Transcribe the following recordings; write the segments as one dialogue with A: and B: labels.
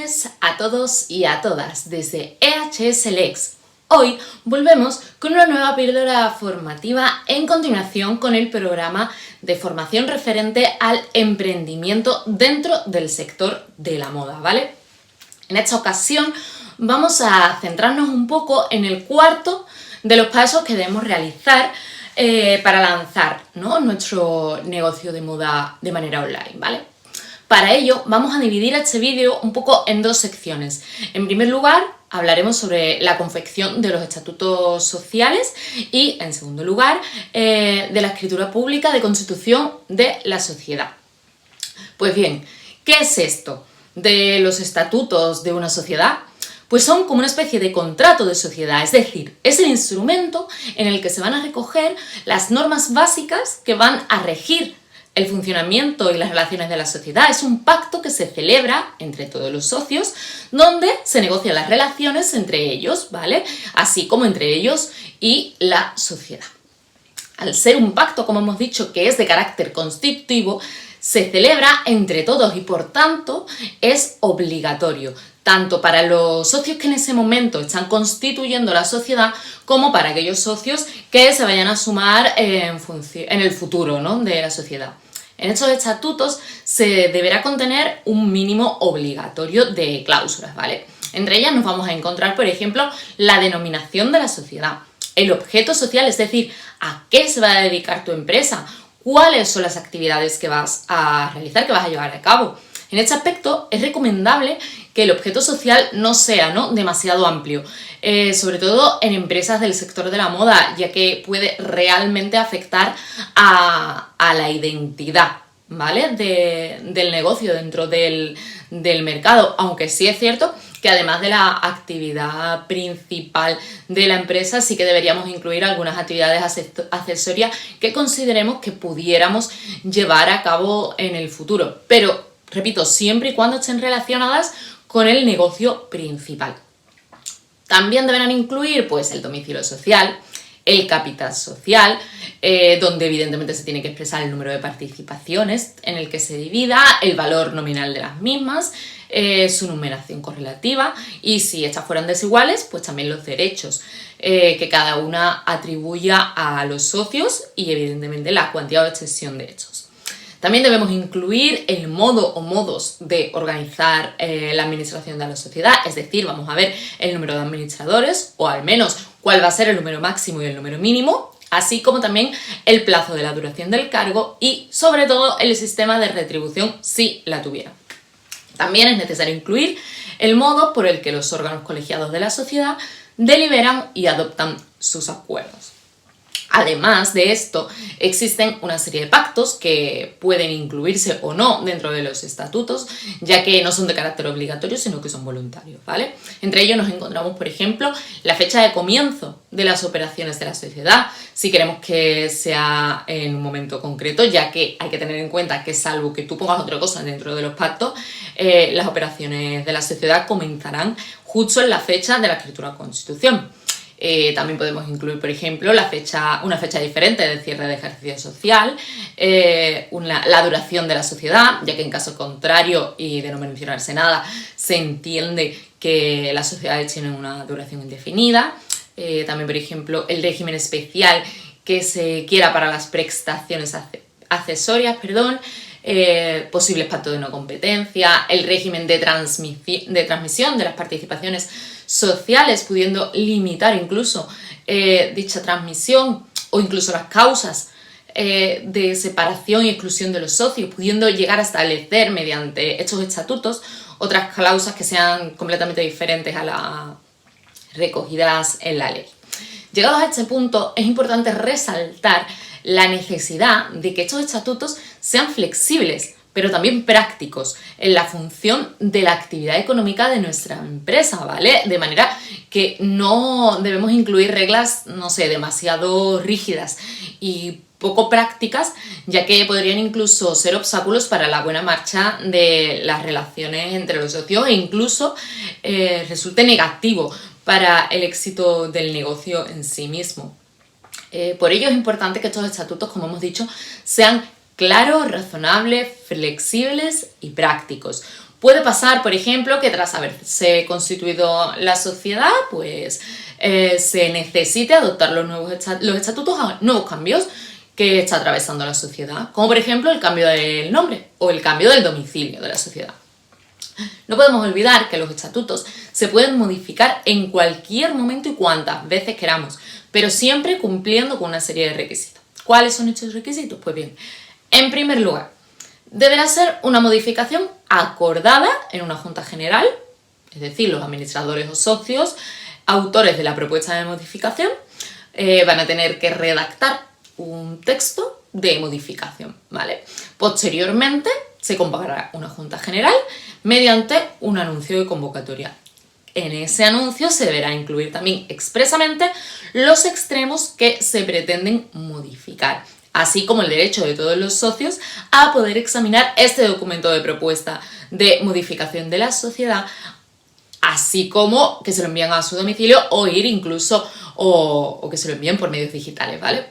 A: lunes a todos y a todas desde EHS Lex. Hoy volvemos con una nueva píldora formativa en continuación con el programa de formación referente al emprendimiento dentro del sector de la moda, ¿vale? En esta ocasión vamos a centrarnos un poco en el cuarto de los pasos que debemos realizar para lanzar, ¿no?, nuestro negocio de moda de manera online, ¿vale? Para ello vamos a dividir este vídeo un poco en dos secciones. En primer lugar, hablaremos sobre la confección de los estatutos sociales y, en segundo lugar, de la escritura pública de constitución de la sociedad. Pues bien, ¿qué es esto de los estatutos de una sociedad? Pues son como una especie de contrato de sociedad, es decir, es el instrumento en el que se van a recoger las normas básicas que van a regir el funcionamiento y las relaciones de la sociedad. Es un pacto que se celebra entre todos los socios, donde se negocian las relaciones entre ellos, ¿vale? Así como entre ellos y la sociedad. Al ser un pacto, como hemos dicho, que es de carácter constitutivo, se celebra entre todos y, por tanto, es obligatorio, tanto para los socios que en ese momento están constituyendo la sociedad, como para aquellos socios que se vayan a sumar en el futuro, ¿no?, de la sociedad. En estos estatutos se deberá contener un mínimo obligatorio de cláusulas, ¿vale? Entre ellas nos vamos a encontrar, por ejemplo, la denominación de la sociedad, el objeto social, es decir, a qué se va a dedicar tu empresa, cuáles son las actividades que vas a realizar, que vas a llevar a cabo. En este aspecto es recomendable que el objeto social no sea, ¿no?, demasiado amplio, sobre todo en empresas del sector de la moda, ya que puede realmente afectar a la identidad, ¿vale?, del negocio dentro del mercado, aunque sí es cierto que además de la actividad principal de la empresa, sí que deberíamos incluir algunas actividades accesorias que consideremos que pudiéramos llevar a cabo en el futuro, pero repito, siempre y cuando estén relacionadas con el negocio principal. También deberán incluir, pues, el domicilio social, el capital social, donde evidentemente se tiene que expresar el número de participaciones en el que se divida, el valor nominal de las mismas, su numeración correlativa y, si estas fueran desiguales, pues también los derechos que cada una atribuya a los socios y evidentemente la cuantía o extensión de estos. También debemos incluir el modo o modos de organizar la administración de la sociedad, es decir, vamos a ver el número de administradores o al menos cuál va a ser el número máximo y el número mínimo, así como también el plazo de la duración del cargo y, sobre todo, el sistema de retribución si la tuviera. También es necesario incluir el modo por el que los órganos colegiados de la sociedad deliberan y adoptan sus acuerdos. Además de esto, existen una serie de pactos que pueden incluirse o no dentro de los estatutos, ya que no son de carácter obligatorio, sino que son voluntarios, ¿vale? Entre ellos nos encontramos, por ejemplo, la fecha de comienzo de las operaciones de la sociedad, si queremos que sea en un momento concreto, ya que hay que tener en cuenta que, salvo que tú pongas otra cosa dentro de los pactos, las operaciones de la sociedad comenzarán justo en la fecha de la escritura de constitución. También podemos incluir, por ejemplo, una fecha diferente de cierre de ejercicio social, la duración de la sociedad, ya que en caso contrario, y de no mencionarse nada, se entiende que las sociedades tienen una duración indefinida. También, por ejemplo, el régimen especial que se quiera para las prestaciones accesorias, posibles pactos de no competencia, el régimen de transmisión de las participaciones sociales, pudiendo limitar incluso dicha transmisión o incluso las causas de separación y exclusión de los socios, pudiendo llegar a establecer mediante estos estatutos otras cláusulas que sean completamente diferentes a las recogidas en la ley. Llegados a este punto, es importante resaltar la necesidad de que estos estatutos sean flexibles, pero también prácticos en la función de la actividad económica de nuestra empresa, ¿vale? De manera que no debemos incluir reglas, no sé, demasiado rígidas y poco prácticas, ya que podrían incluso ser obstáculos para la buena marcha de las relaciones entre los socios e incluso resulte negativo para el éxito del negocio en sí mismo. Por ello es importante que estos estatutos, como hemos dicho, sean claros, razonables, flexibles y prácticos, Puede pasar, por ejemplo, que tras haberse constituido la sociedad, pues se necesite adoptar los estatutos a nuevos cambios que está atravesando la sociedad, como por ejemplo el cambio del nombre o el cambio del domicilio de la sociedad. No podemos olvidar que los estatutos se pueden modificar en cualquier momento y cuantas veces queramos, pero siempre cumpliendo con una serie de requisitos. ¿Cuáles son estos requisitos? Pues bien, en primer lugar, deberá ser una modificación acordada en una junta general, es decir, los administradores o socios, autores de la propuesta de modificación, van a tener que redactar un texto de modificación, ¿vale? Posteriormente se convocará una junta general mediante un anuncio de convocatoria. En ese anuncio se deberá incluir también expresamente los extremos que se pretenden modificar, así como el derecho de todos los socios a poder examinar este documento de propuesta de modificación de la sociedad, así como que se lo envíen a su domicilio o ir incluso o que se lo envíen por medios digitales, ¿vale?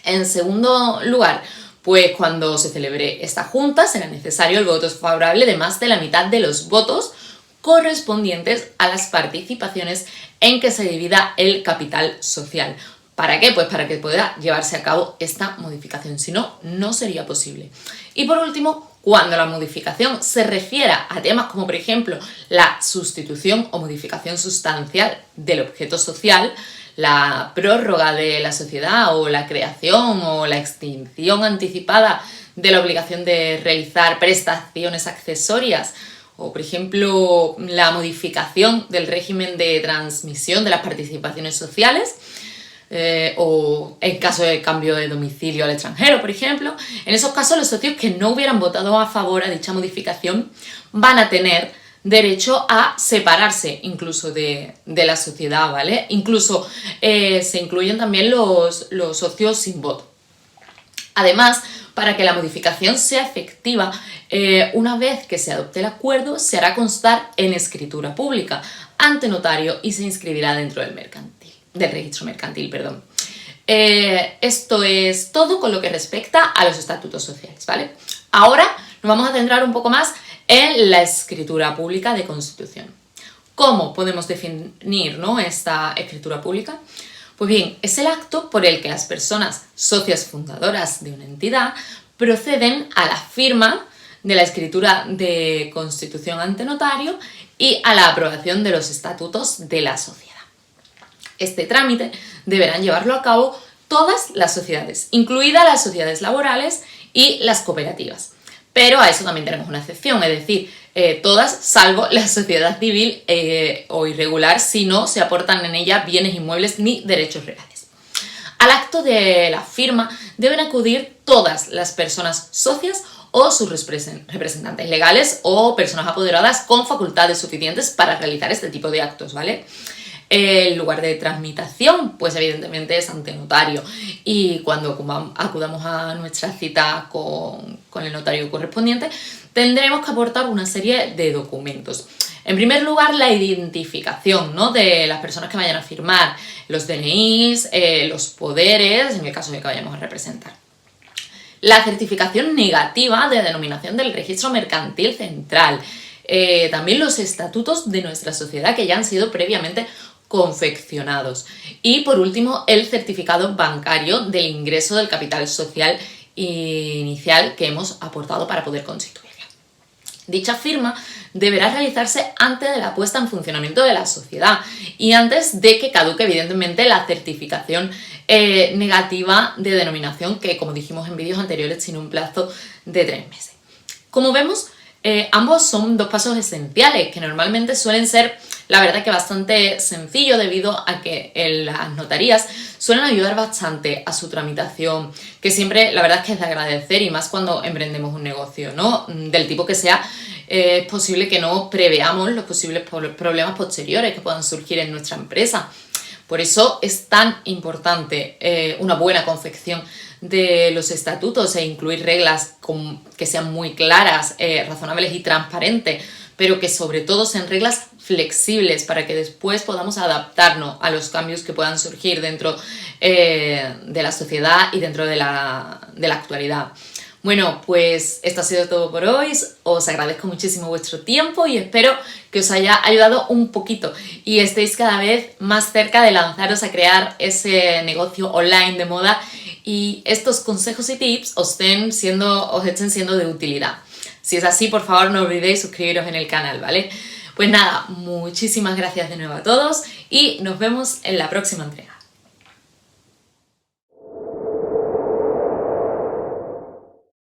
A: En segundo lugar, pues cuando se celebre esta junta será necesario el voto favorable de más de la mitad de los votos correspondientes a las participaciones en que se divida el capital social. ¿Para qué? Pues para que pueda llevarse a cabo esta modificación, si no, no sería posible. Y por último, cuando la modificación se refiera a temas como por ejemplo la sustitución o modificación sustancial del objeto social, la prórroga de la sociedad o la creación o la extinción anticipada de la obligación de realizar prestaciones accesorias o, por ejemplo, la modificación del régimen de transmisión de las participaciones sociales, o en caso de cambio de domicilio al extranjero, por ejemplo, en esos casos los socios que no hubieran votado a favor a dicha modificación van a tener derecho a separarse incluso de la sociedad, ¿vale? Incluso se incluyen también los socios sin voto. Además, para que la modificación sea efectiva, una vez que se adopte el acuerdo, se hará constar en escritura pública ante notario y se inscribirá dentro del registro mercantil, perdón. Esto es todo con lo que respecta a los estatutos sociales, ¿vale? Ahora nos vamos a centrar un poco más en la escritura pública de constitución. ¿Cómo podemos definir, ¿no?, esta escritura pública? Pues bien, es el acto por el que las personas socias fundadoras de una entidad proceden a la firma de la escritura de constitución ante notario y a la aprobación de los estatutos de la sociedad. Este trámite deberán llevarlo a cabo todas las sociedades, incluidas las sociedades laborales y las cooperativas. Pero a eso también tenemos una excepción, es decir, todas salvo la sociedad civil o irregular si no se aportan en ella bienes inmuebles ni derechos reales. Al acto de la firma deben acudir todas las personas socias o sus representantes legales o personas apoderadas con facultades suficientes para realizar este tipo de actos, ¿vale? El lugar de tramitación, pues evidentemente es ante notario, y cuando acudamos a nuestra cita con el notario correspondiente tendremos que aportar una serie de documentos. En primer lugar, la identificación, ¿no?, de las personas que vayan a firmar, los DNIs, los poderes, en el caso de que vayamos a representar. La certificación negativa de denominación del registro mercantil central. También los estatutos de nuestra sociedad que ya han sido previamente confeccionados. Y por último, el certificado bancario del ingreso del capital social inicial que hemos aportado para poder constituirla. Dicha firma deberá realizarse antes de la puesta en funcionamiento de la sociedad y antes de que caduque evidentemente la certificación negativa de denominación que, como dijimos en vídeos anteriores, tiene un plazo de 3 meses. Como vemos, ambos son dos pasos esenciales que normalmente suelen ser, la verdad, que bastante sencillo debido a que las notarías suelen ayudar bastante a su tramitación, que siempre la verdad es que es de agradecer, y más cuando emprendemos un negocio, ¿no?, del tipo que sea. Es posible que no preveamos los posibles problemas posteriores que puedan surgir en nuestra empresa. Por eso es tan importante una buena confección de los estatutos e incluir reglas que sean muy claras, razonables y transparentes, pero que sobre todo sean reglas flexibles para que después podamos adaptarnos a los cambios que puedan surgir dentro de la sociedad y dentro de la actualidad. Bueno, pues esto ha sido todo por hoy, os agradezco muchísimo vuestro tiempo y espero que os haya ayudado un poquito y estéis cada vez más cerca de lanzaros a crear ese negocio online de moda y estos consejos y tips os estén siendo de utilidad. Si es así, por favor, no olvidéis suscribiros en el canal, ¿vale? Pues nada, muchísimas gracias de nuevo a todos y nos vemos en la próxima entrega.